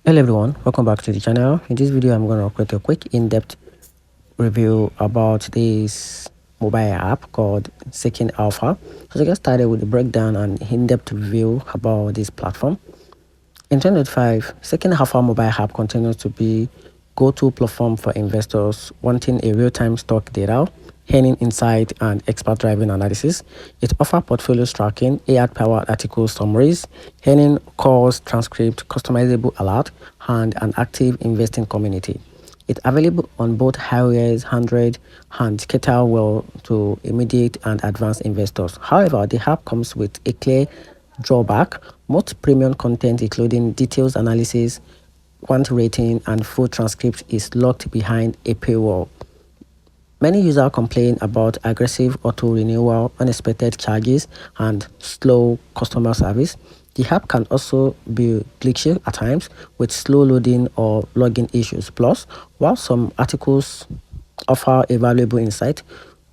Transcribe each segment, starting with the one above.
Hello everyone, welcome back to the channel. In this video I'm going to create a quick in-depth review about this mobile app called Seeking Alpha. So to get started with the breakdown and in-depth review about this platform. In 2025, Seeking Alpha mobile app continues to be go-to platform for investors wanting a real-time stock data, earning insight, and expert-driven analysis. It offers portfolio tracking, AI-powered article summaries, earning calls, transcript, customizable alert, and an active investing community. It's available on both iOS, Android, and cater well to immediate and advanced investors. However, the app comes with a clear drawback. Most premium content, including details analysis, quant rating, and full transcript, is locked behind a paywall. Many users complain about aggressive auto-renewal, unexpected charges, and slow customer service. The app can also be glitchy at times with slow loading or login issues. Plus, while some articles offer a valuable insight,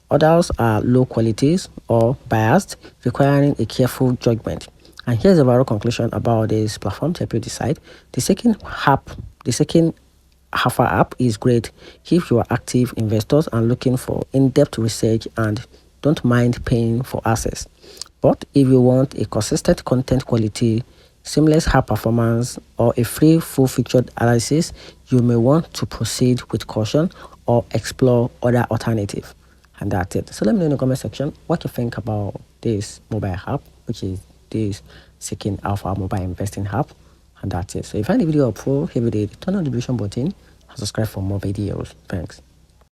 others are low qualities or biased, requiring a careful judgment. And here's a overall conclusion about this platform to help you decide. The second Alpha app is great if you are active investors and looking for in-depth research and don't mind paying for access. But if you want a consistent content quality, seamless app performance, or a free full-featured analysis, you may want to proceed with caution or explore other alternatives. And that's it. So let me know in the comment section what you think about this mobile app, which is this Seeking Alpha mobile investing app. And that's it. So if you find the video helpful, hit the turn on the notification button and subscribe for more videos. Thanks.